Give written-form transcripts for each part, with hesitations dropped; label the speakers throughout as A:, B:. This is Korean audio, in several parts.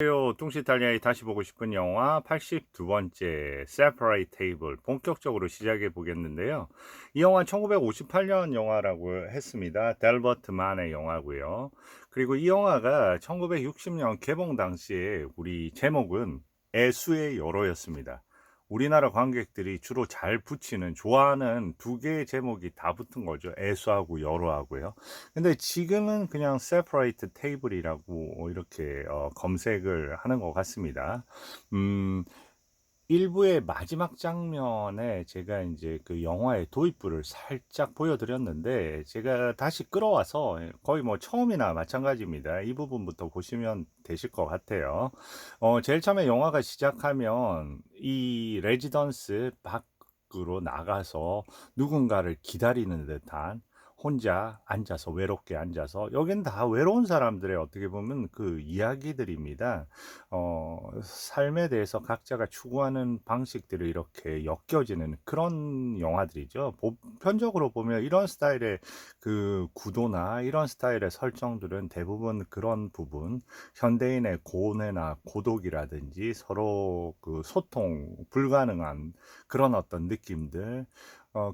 A: 뚱시 이탈리아에 다시 보고 싶은 영화 82번째 Separate Table 본격적으로 시작해 보겠는데요. 이 영화 1958년 영화라고 했습니다. 델버트 만의 영화고요. 그리고 이 영화가 1960년 개봉 당시에 우리 제목은 애수의 여로였습니다. 우리나라 관객들이 주로 잘 붙이는 좋아하는 두 개의 제목이 다 붙은 거죠. 애수하고 여로하고요. 근데 지금은 그냥 separate table이라고 이렇게 검색을 하는 것 같습니다. 음, 일부의 마지막 장면에 제가 이제 그 영화의 도입부를 살짝 보여드렸는데 제가 다시 끌어와서 거의 뭐 처음이나 마찬가지입니다. 이 부분부터 보시면 되실 것 같아요. 제일 처음에 영화가 시작하면 이 레지던스 밖으로 나가서 누군가를 기다리는 듯한 혼자 앉아서 외롭게 앉아서 여긴 다 외로운 사람들의 어떻게 보면 그 이야기들입니다. 삶에 대해서 각자가 추구하는 방식들이 이렇게 엮여지는 그런 영화들이죠. 보편적으로 보면 이런 스타일의 그 구도나 이런 스타일의 설정들은 대부분 그런 부분, 현대인의 고뇌나 고독이라든지 서로 그 소통 불가능한 그런 어떤 느낌들,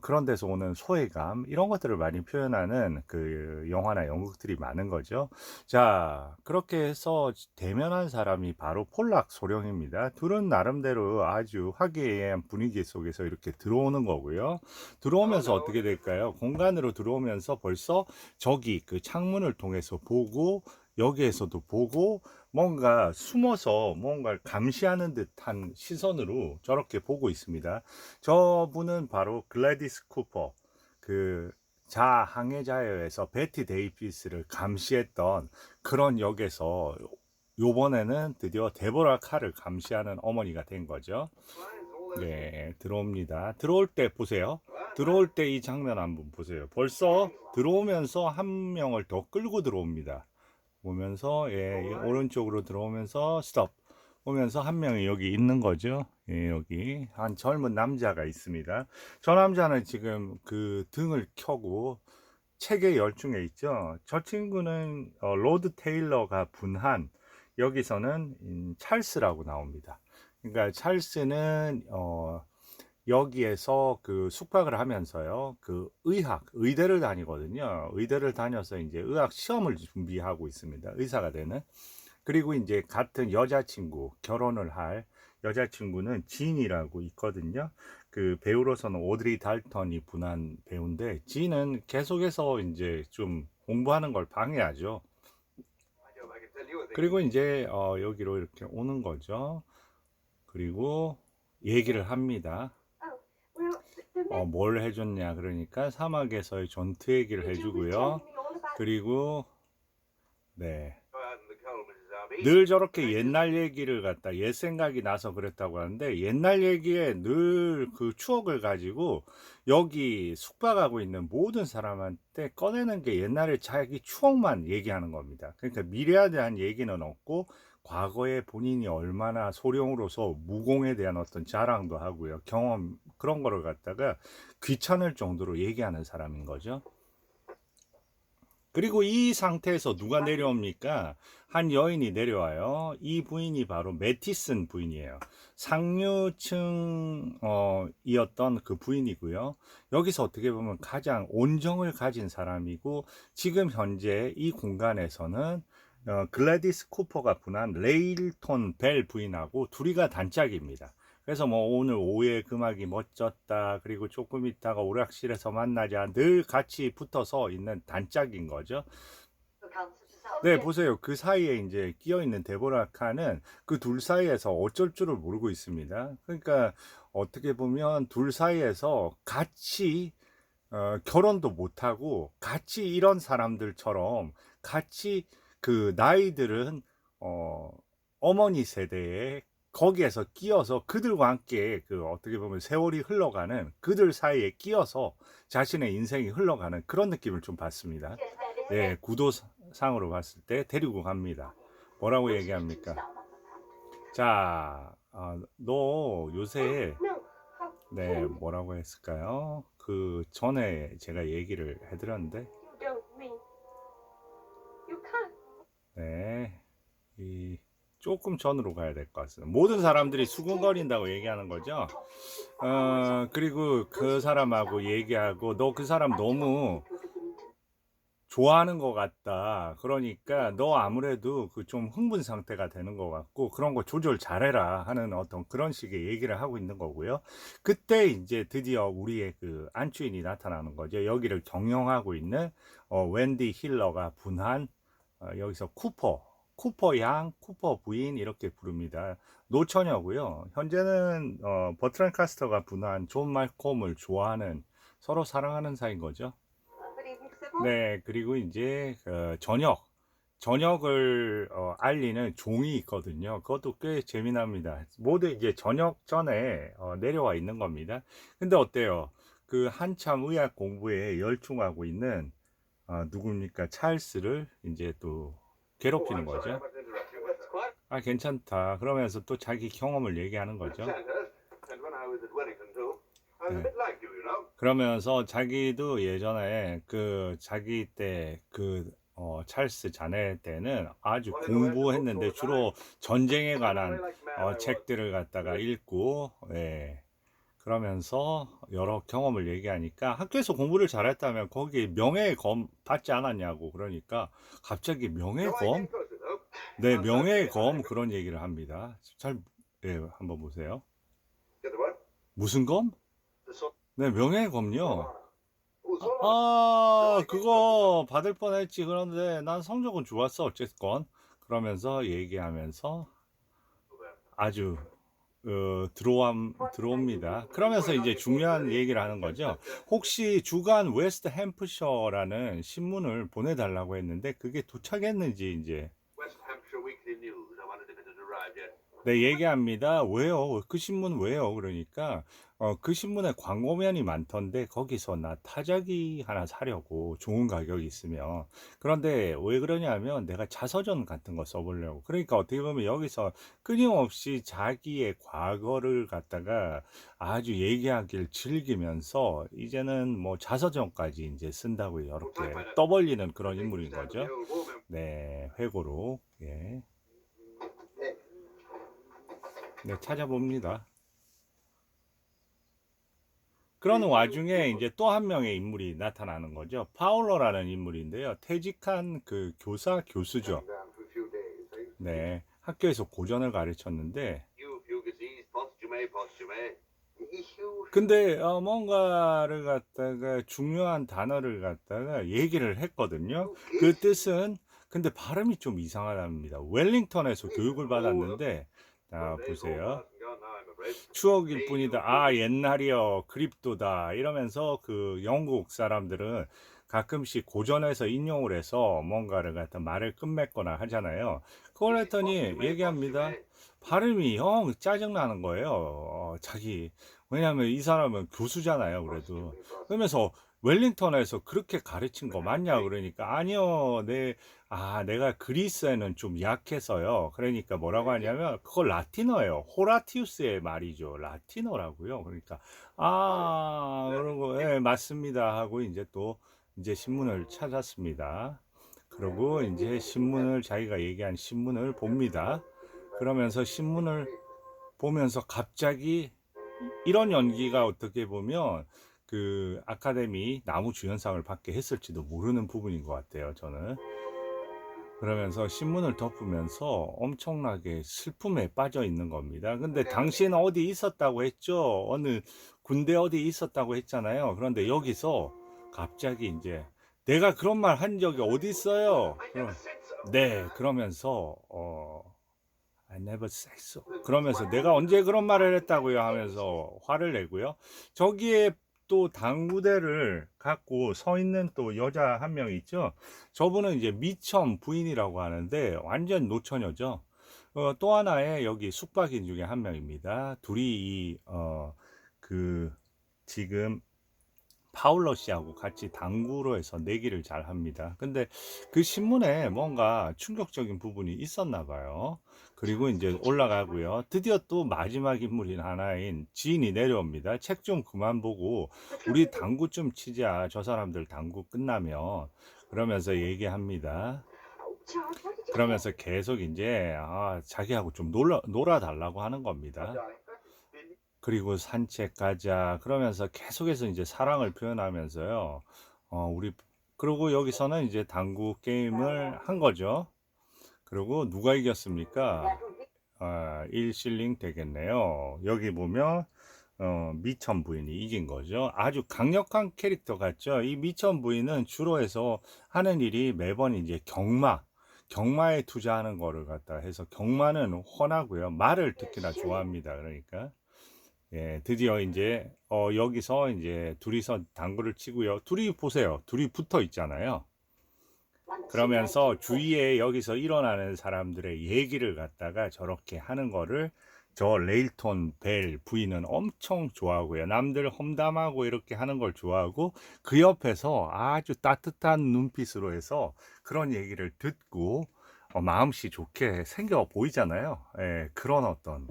A: 그런 데서 오는 소외감, 이런 것들을 많이 표현하는 그 영화나 연극들이 많은 거죠. 자, 그렇게 해서 대면한 사람이 바로 폴락 소령입니다. 둘은 나름대로 아주 화기애애한 분위기 속에서 이렇게 들어오는 거고요. 들어오면서 어떻게 될까요? 공간으로 들어오면서 벌써 저기 그 창문을 통해서 보고 여기에서도 보고 뭔가 숨어서 뭔가를 감시하는 듯한 시선으로 저렇게 보고 있습니다. 저분은 바로 글래디스 쿠퍼, 그 자항해자여에서 베티 데이비스를 감시했던 그런 역에서 요번에는 드디어 데보라 칼을 감시하는 어머니가 된 거죠. 네, 들어옵니다. 들어올 때 보세요. 들어올 때 이 장면 한번 보세요. 벌써 들어오면서 한 명을 더 끌고 들어옵니다. 오면서 오른쪽으로 들어오면서 스톱 오면서 한 명이 여기 있는 거죠. 예, 여기 한 젊은 남자가 있습니다. 저 남자는 지금 그 등을 켜고 책에 열중해 있죠. 저 친구는 로드 테일러가 분한 여기서는 찰스라고 나옵니다. 그러니까 찰스는 여기에서 그 숙박을 하면서요, 그 의대를 다니거든요. 의대를 다녀서 이제 의학 시험을 준비하고 있습니다. 의사가 되는. 그리고 이제 같은 여자친구, 결혼을 할 여자친구는 진이라고 있거든요. 그 배우로서는 오드리 달턴이 분한 배우인데, 진은 계속해서 이제 좀 공부하는 걸 방해하죠. 그리고 이제 여기로 이렇게 오는 거죠. 그리고 얘기를 합니다. 뭘 해줬냐 그러니까 사막에서의 전투 얘기를 해주고요. 그리고 네, 늘 저렇게 옛날 얘기를 갖다 옛 생각이 나서 그랬다고 하는데 옛날 얘기에 늘 그 추억을 가지고 여기 숙박하고 있는 모든 사람한테 꺼내는 게 옛날에 자기 추억만 얘기하는 겁니다. 그러니까 미래에 대한 얘기는 없고 과거에 본인이 얼마나 소령으로서 무공에 대한 어떤 자랑도 하고요. 경험 그런 거를 갖다가 귀찮을 정도로 얘기하는 사람인 거죠. 그리고 이 상태에서 누가 내려옵니까? 한 여인이 내려와요. 이 부인이 바로 매티슨 부인이에요. 상류층 이었던 그 부인이고요. 여기서 어떻게 보면 가장 온정을 가진 사람이고 지금 현재 이 공간에서는 글래디스 쿠퍼가 분한 레일톤 벨 부인하고 둘이가 단짝입니다. 그래서 뭐 오늘 오후에 금악이 멋졌다. 그리고 조금 있다가 오락실에서 만나자. 늘 같이 붙어서 있는 단짝인 거죠. 네, 보세요. 그 사이에 이제 끼어 있는 데보라 카는 그 둘 사이에서 어쩔 줄을 모르고 있습니다. 그러니까 어떻게 보면 둘 사이에서 같이 결혼도 못하고 같이 이런 사람들처럼 같이 그 나이들은 어, 어머니 세대에 거기에서 끼어서 그들과 함께 그 어떻게 보면 세월이 흘러가는 그들 사이에 끼어서 자신의 인생이 흘러가는 그런 느낌을 좀 받습니다. 네, 구도상으로 봤을 때 데리고 갑니다. 뭐라고 얘기합니까? 자, 너 요새 네, 뭐라고 했을까요? 그 전에 제가 얘기를 해드렸는데, 네, 이 조금 전으로 가야 될 것 같습니다. 모든 사람들이 수근거린다고 얘기하는 거죠. 그리고 그 사람하고 얘기하고 너 그 사람 너무 좋아하는 것 같다. 그러니까 너 아무래도 그 좀 흥분 상태가 되는 것 같고 그런 거 조절 잘해라 하는 어떤 그런 식의 얘기를 하고 있는 거고요. 그때 이제 드디어 우리의 그 안주인이 나타나는 거죠. 여기를 경영하고 있는 웬디 힐러가 분한 여기서 쿠퍼 양, 쿠퍼 부인 이렇게 부릅니다. 노처녀고요. 현재는 버트랜 카스터가 분한 존 말콤을 좋아하는 서로 사랑하는 사이인 거죠. 네, 그리고 이제 저녁을 알리는 종이 있거든요. 그것도 꽤 재미납니다. 모두 이제 저녁 전에 내려와 있는 겁니다. 근데 어때요? 그 한참 의학 공부에 열중하고 있는 누굽니까? 찰스를 이제 또 괴롭히는 거죠. 아, 괜찮다. 그러면서 또 자기 경험을 얘기하는 거죠. 네. 그러면서 자기도 예전에 그 자기 때 그 찰스 자네 때는 아주 공부했는데 주로 전쟁에 관한 책들을 갖다가 읽고 예. 그러면서 여러 경험을 얘기하니까 학교에서 공부를 잘했다면 거기 명예검 받지 않았냐고 그러니까 갑자기 명예검? 네, 명예검 그런 얘기를 합니다. 잘 예, 한번 보세요. 무슨 검? 네, 명예검요. 그거 받을 뻔했지. 그런데 난 성적은 좋았어. 어쨌건. 그러면서 얘기하면서 아주 들어옵니다. 그러면서 이제 중요한 얘기를 하는 거죠. 혹시 주간 웨스트 햄프셔라는 신문을 보내달라고 했는데 그게 도착했는지 이제 네, 얘기합니다. 왜요? 그 신문 왜요? 그러니까 그 신문에 광고면이 많던데 거기서 나 타자기 하나 사려고 좋은 가격이 있으면 그런데 왜 그러냐면 내가 자서전 같은 거 써보려고 그러니까 어떻게 보면 여기서 끊임없이 자기의 과거를 갖다가 아주 얘기하길 즐기면서 이제는 뭐 자서전까지 이제 쓴다고 이렇게 떠벌리는 그런 인물인 거죠. 네, 회고록. 예. 네, 찾아봅니다. 그러는 와중에 이제 또 한 명의 인물이 나타나는 거죠. 파울러라는 인물인데요. 퇴직한 그 교수죠. 네, 학교에서 고전을 가르쳤는데, 근데 뭔가를 갖다가 중요한 단어를 갖다가 얘기를 했거든요. 그 뜻은 근데 발음이 좀 이상하답니다. 웰링턴에서 교육을 받았는데, 자 보세요. 추억일 뿐이다. 아, 옛날이여, 그립도다. 이러면서 그 영국 사람들은 가끔씩 고전에서 인용을 해서 뭔가를 갖다 말을 끝맺거나 하잖아요. 그걸 했더니 얘기합니다. 발음이 영 짜증나는 거예요. 왜냐하면 이 사람은 교수잖아요. 그래도. 그러면서 웰링턴에서 그렇게 가르친 거 맞냐? 그러니까 아니요. 내가 그리스에는 좀 약해서요. 그러니까 뭐라고 하냐면 그거 라틴어예요. 호라티우스의 말이죠. 라틴어라고요. 그러니까 그러고 예, 맞습니다 하고 이제 또 이제 신문을 찾았습니다. 그리고 이제 신문을 자기가 얘기한 신문을 봅니다. 그러면서 신문을 보면서 갑자기 이런 연기가 어떻게 보면 그 아카데미 나무 주연상을 받게 했을지도 모르는 부분인 것 같아요. 저는. 그러면서 신문을 덮으면서 엄청나게 슬픔에 빠져 있는 겁니다. 근데 당신 어디 있었다고 했죠? 어느 군대 어디 있었다고 했잖아요. 그런데 여기서 갑자기 이제 내가 그런 말 한 적이 어디 있어요? 네, 그러면서 I never said so. 그러면서 내가 언제 그런 말을 했다고요 하면서 화를 내고요. 저기에 또 당구대를 갖고 서 있는 또 여자 한 명 있죠. 저분은 이제 미첨 부인이라고 하는데 완전 노처녀죠. 또 하나의 여기 숙박인 중에 한 명입니다. 둘이 그 지금 파울러 씨하고 같이 당구로 해서 내기를 잘 합니다. 근데 그 신문에 뭔가 충격적인 부분이 있었나 봐요. 그리고 이제 올라가고요. 드디어 또 마지막 인물인 하나인 지인이 내려옵니다. 책 좀 그만 보고 우리 당구 좀 치자. 저 사람들 당구 끝나면 그러면서 얘기합니다. 그러면서 계속 이제 자기하고 좀 놀아달라고 하는 겁니다. 그리고 산책 가자 그러면서 계속해서 이제 사랑을 표현하면서요. 우리 그리고 여기서는 이제 당구 게임을 한 거죠. 그리고 누가 이겼습니까? 1실링 되겠네요. 여기 보면 미천 부인이 이긴 거죠. 아주 강력한 캐릭터 같죠. 이 미천 부인은 주로 해서 하는 일이 매번 이제 경마에 투자하는 거를 갖다 해서 경마는 훤하고요. 말을 특히나 좋아합니다. 그러니까 예, 드디어 이제 여기서 이제 둘이서 당구를 치고요. 둘이 보세요. 둘이 붙어 있잖아요. 그러면서 주위에 여기서 일어나는 사람들의 얘기를 갖다가 저렇게 하는 거를 저 레일톤 벨 부인은 엄청 좋아하고요. 남들 험담하고 이렇게 하는 걸 좋아하고 그 옆에서 아주 따뜻한 눈빛으로 해서 그런 얘기를 듣고 마음씨 좋게 생겨 보이잖아요. 예, 그런 어떤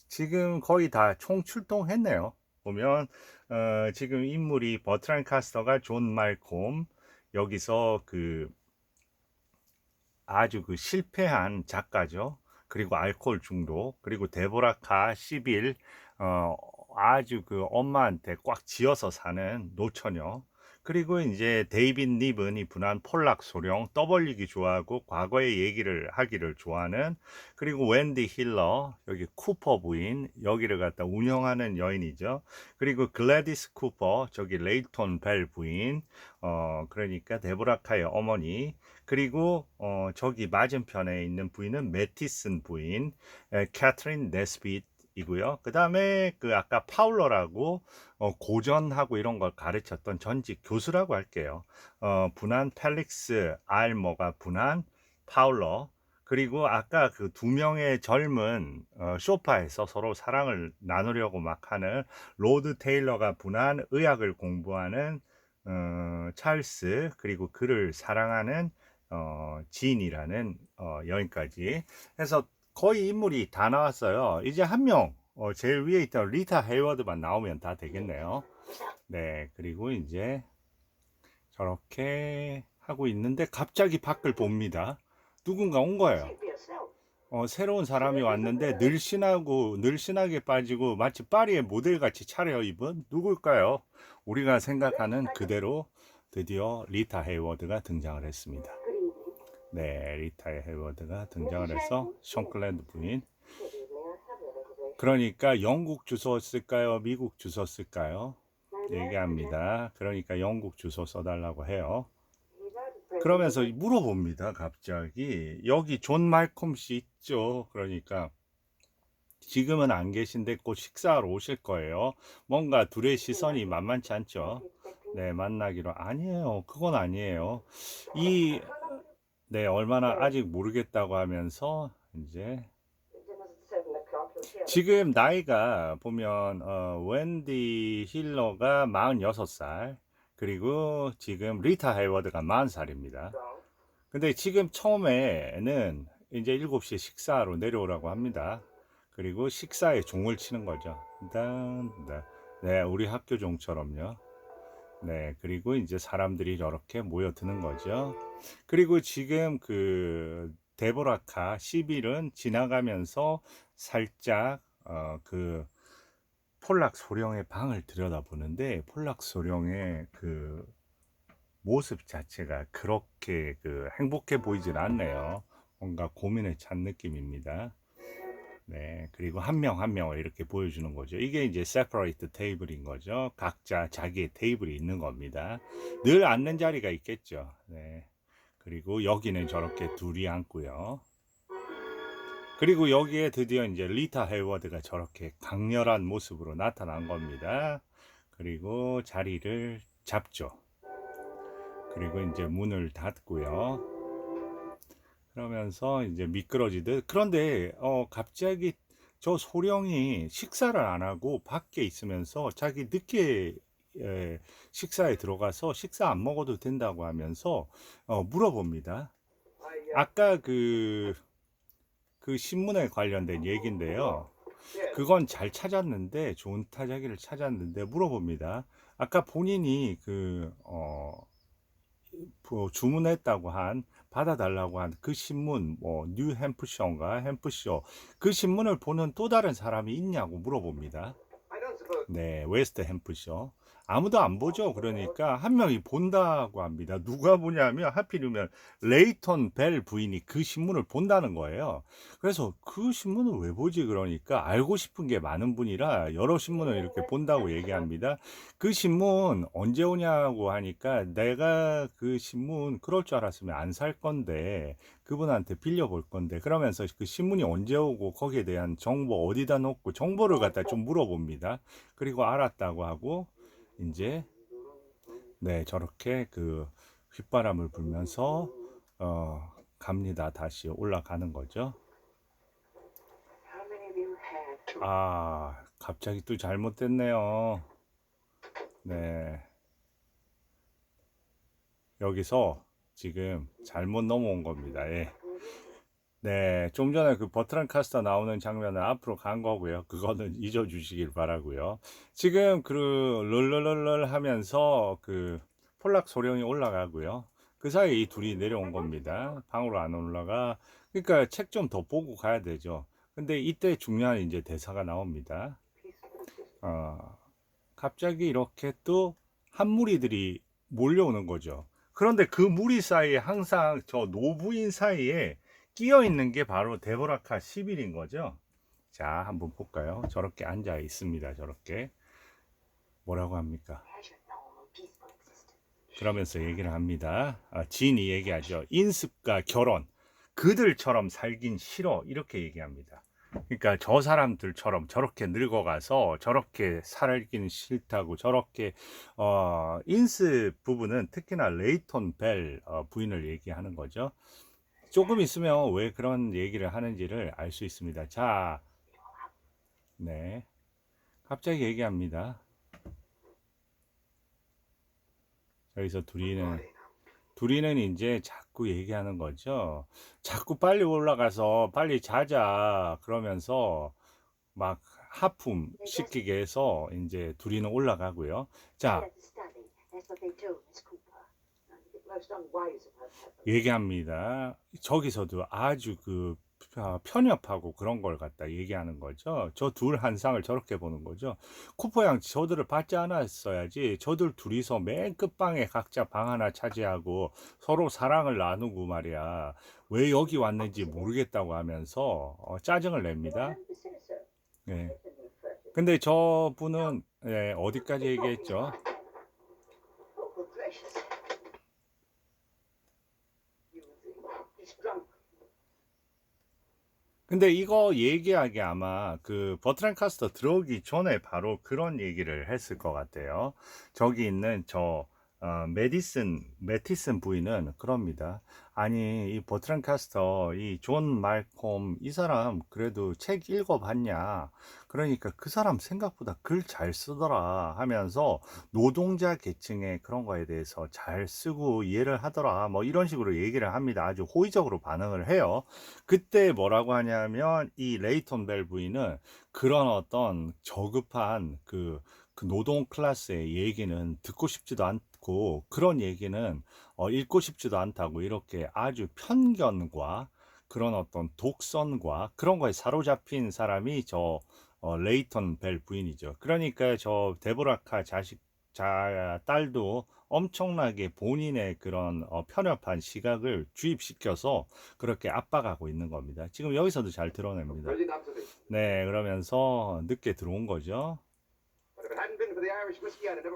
A: 지금 거의 다 총출동했네요. 보면 지금 인물이 버트란 카스터가 존 말콤 여기서 그 아주 그 실패한 작가죠. 그리고 알코올 중독, 그리고 데보라카 시빌, 어, 아주 그 엄마한테 꽉 쥐어서 사는 노처녀. 그리고 이제 데이빗 니븐이 분한 폴락 소령, 떠벌리기 좋아하고 과거의 얘기를 하기를 좋아하는, 그리고 웬디 힐러, 여기 쿠퍼 부인, 여기를 갖다 운영하는 여인이죠. 그리고 글래디스 쿠퍼, 저기 레이톤 벨 부인, 그러니까 데보라카의 어머니, 그리고 저기 맞은편에 있는 부인은 매티슨 부인, 캐트린 네스빗이고요. 그 다음에 그 아까 파울러라고 고전하고 이런 걸 가르쳤던 전직 교수라고 할게요. 분한 펠릭스 알머가 분한 파울러. 그리고 아까 그 두 명의 젊은 소파에서 서로 사랑을 나누려고 막 하는 로드 테일러가 분한 의학을 공부하는 찰스, 그리고 그를 사랑하는 지인이라는 여인까지 해서 거의 인물이 다 나왔어요. 이제 한 명, 제일 위에 있던 리타 헤이워드만 나오면 다 되겠네요. 네, 그리고 이제 저렇게 하고 있는데 갑자기 밖을 봅니다. 누군가 온 거예요. 새로운 사람이 왔는데 늘씬하게 빠지고 마치 파리의 모델같이 차려입은 누굴까요? 우리가 생각하는 그대로 드디어 리타 헤이워드가 등장을 했습니다. 네, 리타 헤이워드가 등장을 해서 션클랜드 부인. 그러니까 영국 주소 쓸까요? 미국 주소 쓸까요? 얘기합니다. 그러니까 영국 주소 써달라고 해요. 그러면서 물어봅니다. 갑자기 여기 존 말콤 씨 있죠? 그러니까 지금은 안 계신데 곧 식사하러 오실 거예요. 뭔가 둘의 시선이 만만치 않죠. 네, 만나기로 아니에요. 그건 아니에요. 이 네, 얼마나 아직 모르겠다고 하면서 이제 지금 나이가 보면 웬디 힐러가 46살 그리고 지금 리타 헤이워드가 40살입니다. 근데 지금 처음에는 이제 7시에 식사로 내려오라고 합니다. 그리고 식사에 종을 치는 거죠. 네, 우리 학교 종처럼요. 네, 그리고 이제 사람들이 저렇게 모여드는 거죠. 그리고 지금 그 데보라카 11은 지나가면서 살짝 그 폴락 소령의 방을 들여다보는데 폴락 소령의 그 모습 자체가 그렇게 그 행복해 보이진 않네요. 뭔가 고민에 찬 느낌입니다. 네, 그리고 한 명 한 명을 이렇게 보여주는 거죠. 이게 이제 separate table인 거죠. 각자 자기의 테이블이 있는 겁니다. 늘 앉는 자리가 있겠죠. 네. 그리고 여기는 저렇게 둘이 앉고요. 그리고 여기에 드디어 이제 리타 헤이워드가 저렇게 강렬한 모습으로 나타난 겁니다. 그리고 자리를 잡죠. 그리고 이제 문을 닫고요. 그러면서 이제 미끄러지듯 그런데 갑자기 저 소령이 식사를 안 하고 밖에 있으면서 자기 늦게 식사에 들어가서 식사 안 먹어도 된다고 하면서 물어봅니다. 아까 그 신문에 관련된 얘기인데요. 그건 잘 찾았는데 좋은 타자기를 찾았는데 물어봅니다. 아까 본인이 주문했다고 한 받아달라고 한 그 신문 뭐 뉴햄프셔인가 햄프셔 그 신문을 보는 또 다른 사람이 있냐고 물어봅니다. 네, 웨스트 햄프셔. 아무도 안 보죠. 그러니까 한 명이 본다고 합니다. 누가 보냐면 하필이면 레이턴 벨 부인이 그 신문을 본다는 거예요. 그래서 그 신문을 왜 보지? 그러니까 알고 싶은 게 많은 분이라 여러 신문을 이렇게 본다고 얘기합니다. 그 신문 언제 오냐고 하니까 내가 그 신문 그럴 줄 알았으면 안 살 건데 그분한테 빌려볼 건데 그러면서 그 신문이 언제 오고 거기에 대한 정보 어디다 놓고 정보를 갖다 좀 물어봅니다. 그리고 알았다고 하고 이제 네 저렇게 그 휘바람을 불면서 갑니다. 다시 올라가는 거죠. 아 갑자기 또 잘못됐네요. 네 여기서 지금 잘못 넘어온 겁니다. 예. 네, 좀 전에 그 버트란 카스터 나오는 장면은 앞으로 간 거고요. 그거는 잊어주시길 바라고요. 지금 그 럴럴럴럴 하면서 그 폴락 소령이 올라가고요. 그 사이에 이 둘이 내려온 겁니다. 방으로 안 올라가. 그러니까 책 좀 더 보고 가야 되죠. 근데 이때 중요한 이제 대사가 나옵니다. 어, 갑자기 이렇게 또 한 무리들이 몰려오는 거죠. 그런데 그 무리 사이에 항상 저 노부인 사이에 끼어 있는 게 바로 데보라카 10일인 거죠. 자, 한번 볼까요? 저렇게 앉아 있습니다. 저렇게. 뭐라고 합니까? 그러면서 얘기를 합니다. 지인이 얘기하죠. 인습과 결혼. 그들처럼 살긴 싫어. 이렇게 얘기합니다. 그러니까 저 사람들처럼 저렇게 늙어가서 저렇게 살기는 싫다고 저렇게 인스 부부는 특히나 레이톤 벨 부인을 얘기하는 거죠. 조금 있으면 왜 그런 얘기를 하는지를 알 수 있습니다. 자, 네, 갑자기 얘기합니다. 여기서 둘이는 이제 자꾸 얘기하는 거죠. 자꾸 빨리 올라가서 빨리 자자 그러면서 막 하품 시키게 해서 이제 둘이는 올라가고요. 자, 얘기합니다. 저기서도 아주 그 편협하고 그런 걸 갖다 얘기하는 거죠. 저 둘 한상을 저렇게 보는 거죠. 쿠퍼 양 저들을 받지 않았어야지. 저들 둘이서 맨 끝방에 각자 방 하나 차지하고 서로 사랑을 나누고 말이야. 왜 여기 왔는지 모르겠다고 하면서 짜증을 냅니다. 예. 근데 저분은 예, 어디까지 얘기했죠? 근데 이거 얘기하기 아마 그 버트란 카스터 들어오기 전에 바로 그런 얘기를 했을 것 같아요. 저기 있는 저 매티슨 부인은 그럽니다. 아니 이 버트란 카스터 이 존 말콤 이 사람 그래도 책 읽어봤냐? 그러니까 그 사람 생각보다 글 잘 쓰더라 하면서 노동자 계층의 그런 거에 대해서 잘 쓰고 이해를 하더라 뭐 이런 식으로 얘기를 합니다. 아주 호의적으로 반응을 해요. 그때 뭐라고 하냐면 이 레이턴 벨 부인은 그런 어떤 저급한 그 노동 클래스의 얘기는 듣고 싶지도 않고 그런 얘기는 읽고 싶지도 않다고 이렇게 아주 편견과 그런 어떤 독선과 그런 거에 사로잡힌 사람이 저 레이턴 벨 부인이죠. 그러니까 저 데보라카 딸도 엄청나게 본인의 그런 편협한 시각을 주입시켜서 그렇게 압박하고 있는 겁니다. 지금 여기서도 잘 드러냅니다. 네, 그러면서 늦게 들어온 거죠.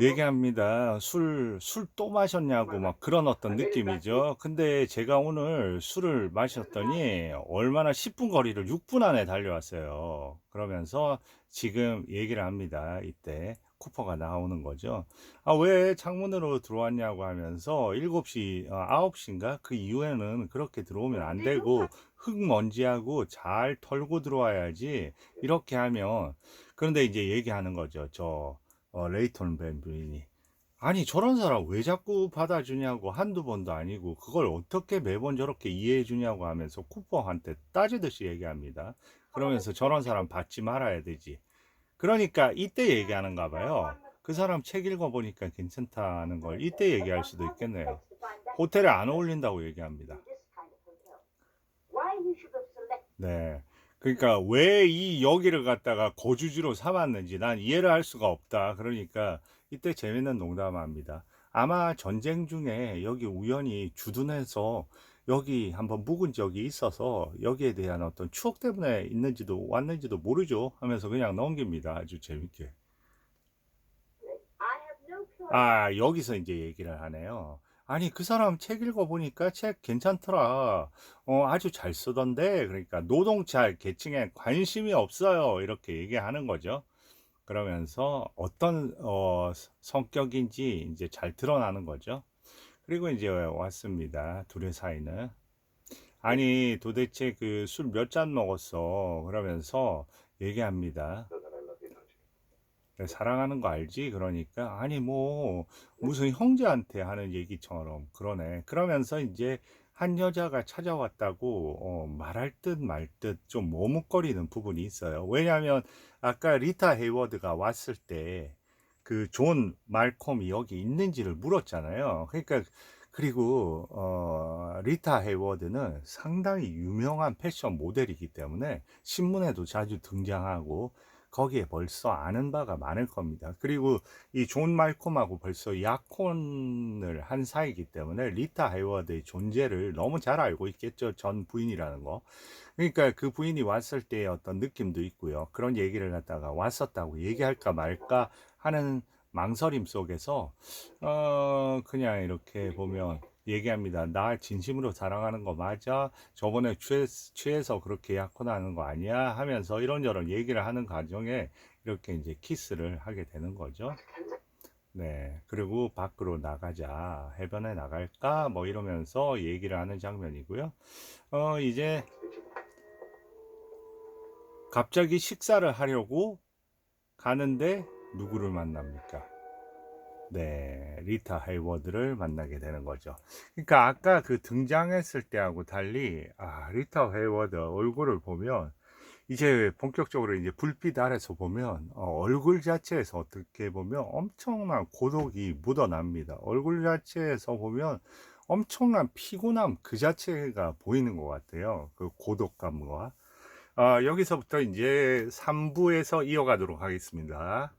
A: 얘기합니다. 술 또 마셨냐고 막 그런 어떤 느낌이죠. 근데 제가 오늘 술을 마셨더니 얼마나 10분 거리를 6분 안에 달려왔어요. 그러면서 지금 얘기를 합니다. 이때 쿠퍼가 나오는 거죠. 아, 왜 창문으로 들어왔냐고 하면서 7시, 9시인가? 그 이후에는 그렇게 들어오면 안 되고 흙먼지하고 잘 털고 들어와야지. 이렇게 하면 그런데 이제 얘기하는 거죠. 저 레이턴 벤 부인이 아니 저런 사람 왜 자꾸 받아주냐고 한두 번도 아니고 그걸 어떻게 매번 저렇게 이해해 주냐고 하면서 쿠퍼한테 따지듯이 얘기합니다. 그러면서 저런 사람 받지 말아야 되지. 그러니까 이때 얘기하는가 봐요. 그 사람 책 읽어보니까 괜찮다는 걸 이때 얘기할 수도 있겠네요. 호텔에 안 어울린다고 얘기합니다. 네. 그러니까 왜 이 여기를 갖다가 거주지로 삼았는지 난 이해를 할 수가 없다. 그러니까 이때 재밌는 농담합니다. 아마 전쟁 중에 여기 우연히 주둔해서 여기 한번 묵은 적이 있어서 여기에 대한 어떤 추억 때문에 있는지도 왔는지도 모르죠 하면서 그냥 넘깁니다. 아주 재밌게. 아, 여기서 이제 얘기를 하네요. 아니, 그 사람 책 읽어보니까 책 괜찮더라. 아주 잘 쓰던데. 그러니까 노동자 계층에 관심이 없어요. 이렇게 얘기하는 거죠. 그러면서 어떤, 성격인지 이제 잘 드러나는 거죠. 그리고 이제 왔습니다. 둘의 사이는. 아니, 도대체 그 술 몇 잔 먹었어. 그러면서 얘기합니다. 그래, 사랑하는 거 알지? 그러니까 아니 뭐 무슨 형제한테 하는 얘기처럼 그러네. 그러면서 이제 한 여자가 찾아왔다고 말할 듯 말 듯 좀 머뭇거리는 부분이 있어요. 왜냐하면 아까 리타 헤이워드가 왔을 때 그 존 말콤이 여기 있는지를 물었잖아요. 그러니까 그리고 리타 헤이워드는 상당히 유명한 패션 모델이기 때문에 신문에도 자주 등장하고 거기에 벌써 아는 바가 많을 겁니다. 그리고 이 존 말콤하고 벌써 약혼을 한 사이이기 때문에 리타 하이워드의 존재를 너무 잘 알고 있겠죠. 전 부인이라는 거. 그러니까 그 부인이 왔을 때의 어떤 느낌도 있고요. 그런 얘기를 갖다가 왔었다고 얘기할까 말까 하는 망설임 속에서 그냥 이렇게 보면 얘기합니다. 나 진심으로 사랑하는 거 맞아? 저번에 취해서 그렇게 약혼하는 거 아니야? 하면서 이런저런 얘기를 하는 과정에 이렇게 이제 키스를 하게 되는 거죠. 네. 그리고 밖으로 나가자. 해변에 나갈까? 뭐 이러면서 얘기를 하는 장면이고요. 이제 갑자기 식사를 하려고 가는데 누구를 만납니까? 네, 리타 헤이워드를 만나게 되는 거죠. 그러니까 아까 그 등장했을 때하고 달리, 리타 헤이워드 얼굴을 보면, 이제 본격적으로 이제 불빛 아래서 보면, 얼굴 자체에서 어떻게 보면 엄청난 고독이 묻어납니다. 얼굴 자체에서 보면 엄청난 피곤함 그 자체가 보이는 것 같아요. 그 고독감과. 여기서부터 이제 3부에서 이어가도록 하겠습니다.